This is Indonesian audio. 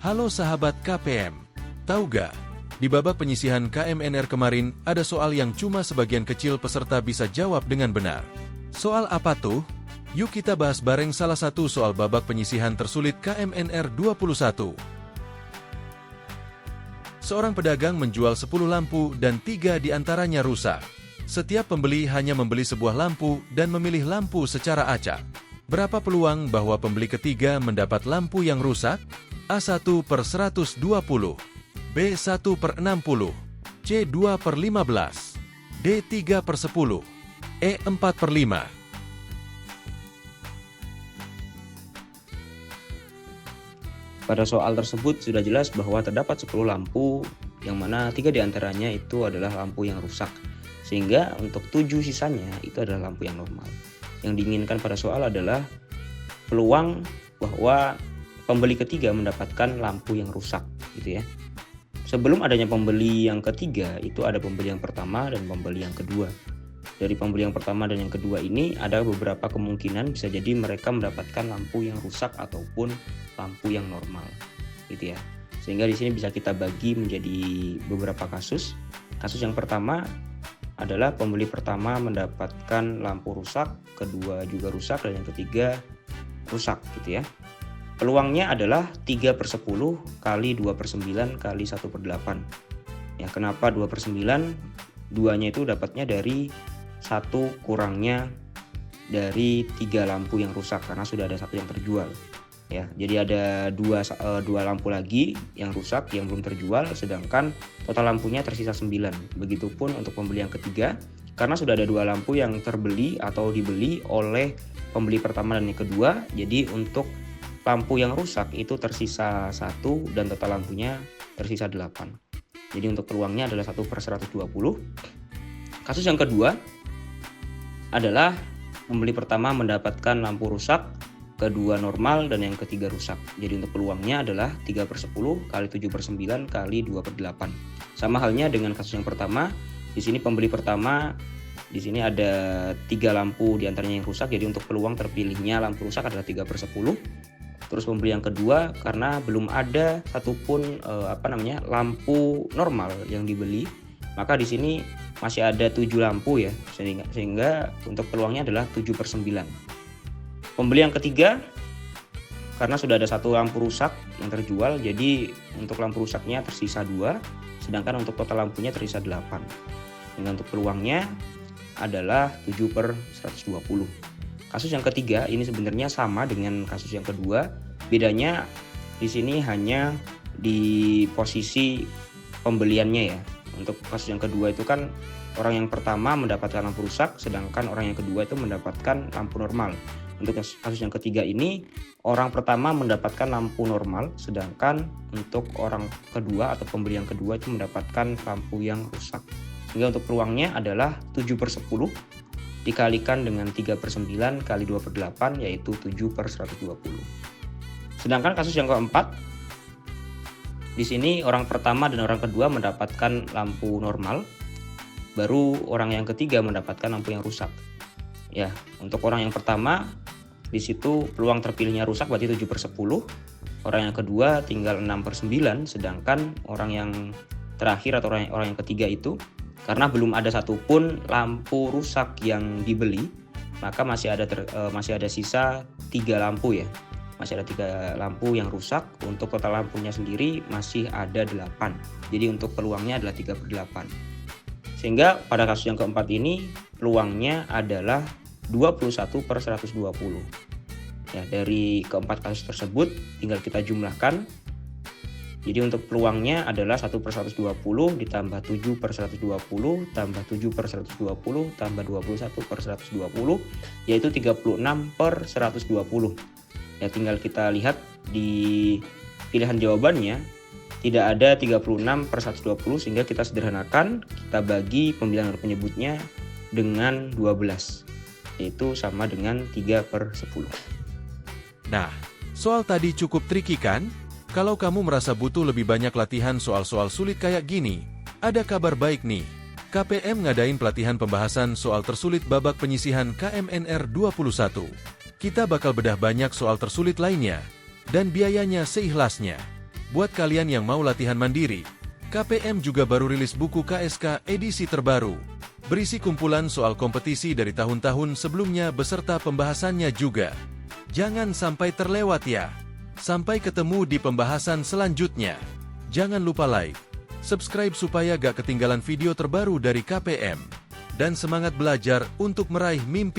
Halo sahabat KPM, tahu gak? Di babak penyisihan KMNR kemarin, ada soal yang cuma sebagian kecil peserta bisa jawab dengan benar. Soal apa tuh? Yuk kita bahas bareng salah satu soal babak penyisihan tersulit KMNR 21. Seorang pedagang menjual 10 lampu dan 3 diantaranya rusak. Setiap pembeli hanya membeli sebuah lampu dan memilih lampu secara acak. Berapa peluang bahwa pembeli ketiga mendapat lampu yang rusak? A1 per 120, B1 per 60, C2 per 15, D3 per 10, E4 per 5. Pada soal tersebut sudah jelas bahwa terdapat 10 lampu yang mana 3 diantaranya itu adalah lampu yang rusak. Sehingga untuk 7 sisanya itu adalah lampu yang normal. Yang diinginkan pada soal adalah peluang bahwa pembeli ketiga mendapatkan lampu yang rusak gitu ya. Sebelum adanya pembeli yang ketiga itu ada pembeli yang pertama dan pembeli yang kedua. Dari pembeli yang pertama dan yang kedua ini ada beberapa kemungkinan bisa jadi mereka mendapatkan lampu yang rusak ataupun lampu yang normal gitu ya. Sehingga di sini bisa kita bagi menjadi beberapa kasus. Kasus yang pertama adalah pembeli pertama mendapatkan lampu rusak, kedua juga rusak, dan yang ketiga rusak gitu ya. Peluangnya adalah 3 per 10 kali 2 per 9 kali 1 per 8. Ya, kenapa 2 per 9? Duanya itu dapatnya dari 1 kurangnya dari 3 lampu yang rusak karena sudah ada 1 yang terjual. Ya, jadi ada dua lampu lagi yang rusak yang belum terjual, sedangkan total lampunya tersisa 9. Begitupun untuk pembeli yang ketiga, karena sudah ada 2 lampu yang terbeli atau dibeli oleh pembeli pertama dan yang kedua, jadi untuk lampu yang rusak itu tersisa 1 dan total lampunya tersisa 8. Jadi untuk peluangnya adalah 1 per 120. Kasus yang kedua adalah pembeli pertama mendapatkan lampu rusak, kedua normal, dan yang ketiga rusak. Jadi untuk peluangnya adalah 3 per 10 kali 7 per 9 kali 2 per 8. Sama halnya dengan kasus yang pertama, di sini pembeli pertama, di sini ada 3 lampu diantaranya yang rusak, jadi untuk peluang terpilihnya lampu rusak adalah 3 per 10. Terus pembeli yang kedua karena belum ada satupun lampu normal yang dibeli, maka di sini masih ada 7 lampu ya, sehingga untuk peluangnya adalah 7 per 9. Pembeli yang ketiga karena sudah ada 1 lampu rusak yang terjual, jadi untuk lampu rusaknya tersisa 2, sedangkan untuk total lampunya tersisa 8. Dengan untuk peluangnya adalah 7 per 120. Kasus yang ketiga ini sebenarnya sama dengan kasus yang kedua, bedanya di sini hanya di posisi pembeliannya ya. Untuk kasus yang kedua itu kan orang yang pertama mendapatkan lampu rusak, sedangkan orang yang kedua itu mendapatkan lampu normal. Untuk kasus yang ketiga ini orang pertama mendapatkan lampu normal, sedangkan untuk orang kedua atau pembeli yang kedua itu mendapatkan lampu yang rusak. Sehingga untuk peluangnya adalah 7 per 10 dikalikan dengan 3 per 9 kali 2 per 8 yaitu 7 per 120. Sedangkan kasus yang keempat, di sini orang pertama dan orang kedua mendapatkan lampu normal, baru orang yang ketiga mendapatkan lampu yang rusak. Ya, untuk orang yang pertama di situ peluang terpilihnya rusak berarti 7 per 10. Orang yang kedua tinggal 6 per 9, sedangkan orang yang terakhir atau orang yang ketiga itu karena belum ada satupun lampu rusak yang dibeli, maka masih ada sisa 3 lampu ya. Masih ada 3 lampu yang rusak. Untuk total lampunya sendiri masih ada 8. Jadi untuk peluangnya adalah 3 per 8. Sehingga pada kasus yang keempat ini peluangnya adalah 21 per 120. Ya, dari keempat kasus tersebut tinggal kita jumlahkan. Jadi untuk peluangnya adalah 1 per 120 ditambah 7 per 120 tambah 7 per 120 tambah 21 per 120 yaitu 36 per 120. Ya, tinggal kita lihat di pilihan jawabannya tidak ada 36 per 120, sehingga kita sederhanakan, kita bagi pembilangan penyebutnya dengan 12 yaitu sama dengan 3 per 10. Nah, soal tadi cukup tricky kan? Kalau kamu merasa butuh lebih banyak latihan soal-soal sulit kayak gini, ada kabar baik nih. KPM ngadain pelatihan pembahasan soal tersulit babak penyisihan KMNR 21. Kita bakal bedah banyak soal tersulit lainnya, dan biayanya seikhlasnya. Buat kalian yang mau latihan mandiri, KPM juga baru rilis buku KSK edisi terbaru. Berisi kumpulan soal kompetisi dari tahun-tahun sebelumnya beserta pembahasannya juga. Jangan sampai terlewat ya. Sampai ketemu di pembahasan selanjutnya. Jangan lupa like, subscribe supaya gak ketinggalan video terbaru dari KPM. Dan semangat belajar untuk meraih mimpi.